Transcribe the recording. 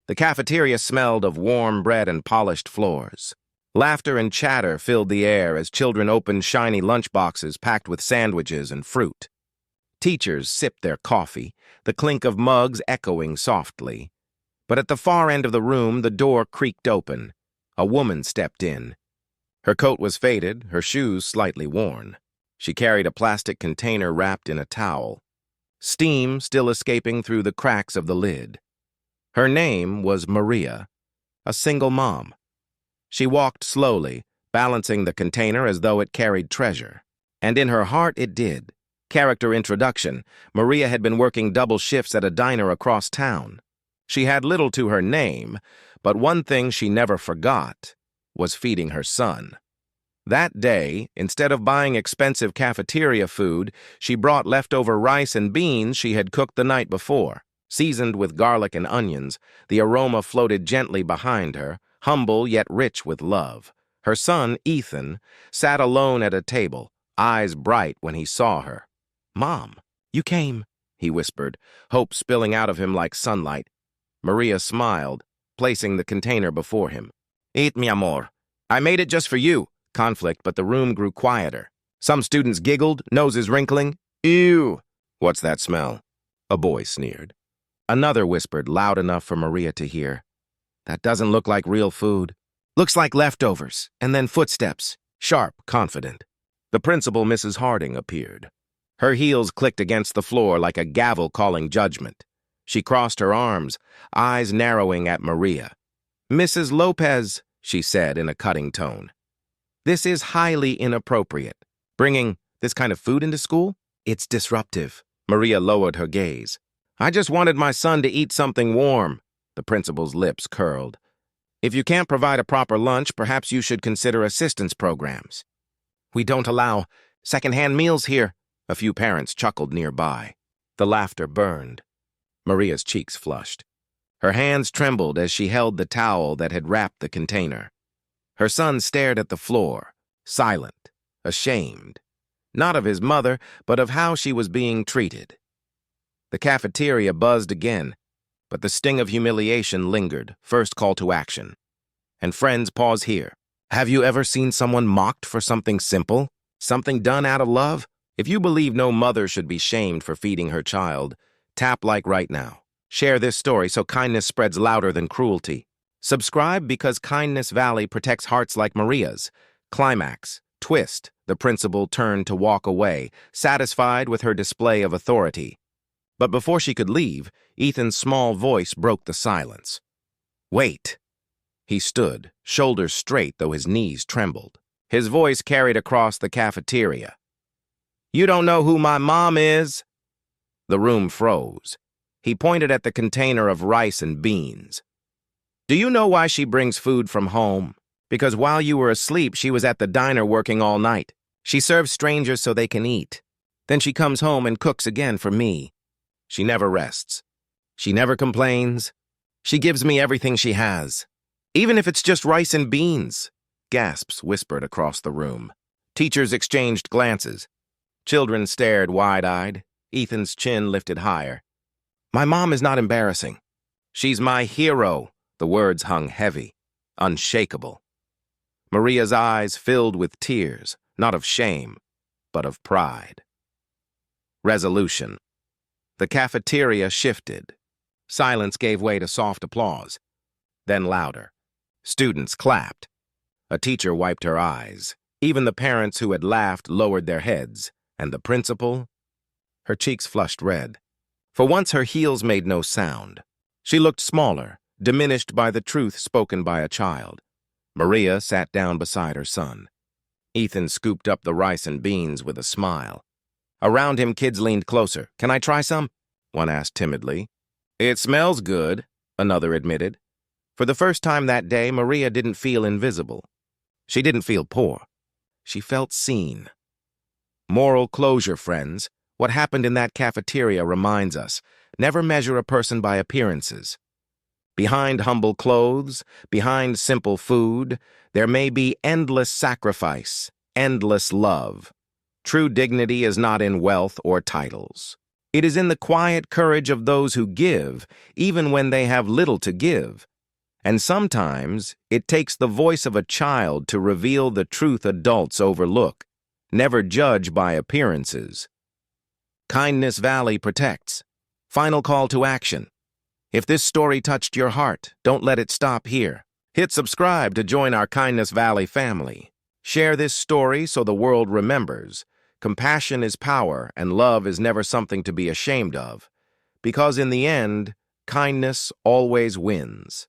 The cafeteria smelled of warm bread and polished floors. Laughter and chatter filled the air as children opened shiny lunchboxes packed with sandwiches and fruit. Teachers sipped their coffee, the clink of mugs echoing softly. But at the far end of the room, the door creaked open. A woman stepped in. Her coat was faded, her shoes slightly worn. She carried a plastic container wrapped in a towel, steam still escaping through the cracks of the lid. Her name was Maria, a single mom. She walked slowly, balancing the container as though it carried treasure. And in her heart it did. Character introduction: Maria had been working double shifts at a diner across town. She had little to her name, but one thing she never forgot was feeding her son. That day, instead of buying expensive cafeteria food, she brought leftover rice and beans she had cooked the night before. Seasoned with garlic and onions, the aroma floated gently behind her, humble yet rich with love. Her son, Ethan, sat alone at a table, eyes bright when he saw her. "Mom, you came," he whispered, hope spilling out of him like sunlight. Maria smiled, placing the container before him. "Eat, mi amor. I made it just for you." Conflict, but the room grew quieter. Some students giggled, noses wrinkling. "Ew! What's that smell?" A boy sneered. Another whispered, loud enough for Maria to hear. "That doesn't look like real food. Looks like leftovers." And then footsteps, sharp, confident. The principal, Mrs. Harding, appeared. Her heels clicked against the floor like a gavel calling judgment. She crossed her arms, eyes narrowing at Maria. "Mrs. Lopez," she said in a cutting tone, "this is highly inappropriate. Bringing this kind of food into school? It's disruptive." Maria lowered her gaze. "I just wanted my son to eat something warm." The principal's lips curled. "If you can't provide a proper lunch, perhaps you should consider assistance programs." "We don't allow second-hand meals here." A few parents chuckled nearby. The laughter burned. Maria's cheeks flushed. Her hands trembled as she held the towel that had wrapped the container. Her son stared at the floor, silent, ashamed, not of his mother, but of how she was being treated. The cafeteria buzzed again, but the sting of humiliation lingered. First call to action. And friends, pause here. Have you ever seen someone mocked for something simple? Something done out of love? If you believe no mother should be shamed for feeding her child, tap like right now. Share this story so kindness spreads louder than cruelty. Subscribe because Kindness Valley protects hearts like Maria's. Climax. Twist. The principal turned to walk away, satisfied with her display of authority. But before she could leave, Ethan's small voice broke the silence. "Wait." He stood, shoulders straight though his knees trembled. His voice carried across the cafeteria. "You don't know who my mom is?" The room froze. He pointed at the container of rice and beans. "Do you know why she brings food from home? Because while you were asleep, she was at the diner working all night. She serves strangers so they can eat. Then she comes home and cooks again for me. She never rests. She never complains. She gives me everything she has. Even if it's just rice and beans." Gasps whispered across the room. Teachers exchanged glances. Children stared wide-eyed. Ethan's chin lifted higher. "My mom is not embarrassing. She's my hero." The words hung heavy, unshakable. Maria's eyes filled with tears, not of shame, but of pride. Resolution. The cafeteria shifted. Silence gave way to soft applause, then louder. Students clapped. A teacher wiped her eyes. Even the parents who had laughed lowered their heads, and the principal? Her cheeks flushed red. For once her heels made no sound. She looked smaller, diminished by the truth spoken by a child. Maria sat down beside her son. Ethan scooped up the rice and beans with a smile. Around him, kids leaned closer. "Can I try some?" one asked timidly. "It smells good," another admitted. For the first time that day, Maria didn't feel invisible. She didn't feel poor. She felt seen. Moral closure, friends. What happened in that cafeteria reminds us, never measure a person by appearances. Behind humble clothes, behind simple food, there may be endless sacrifice, endless love. True dignity is not in wealth or titles. It is in the quiet courage of those who give, even when they have little to give. And sometimes it takes the voice of a child to reveal the truth adults overlook. Never judge by appearances. Kindness Valley protects. Final call to action. If this story touched your heart, don't let it stop here. Hit subscribe to join our Kindness Valley family. Share this story so the world remembers. Compassion is power, and love is never something to be ashamed of. Because in the end, kindness always wins.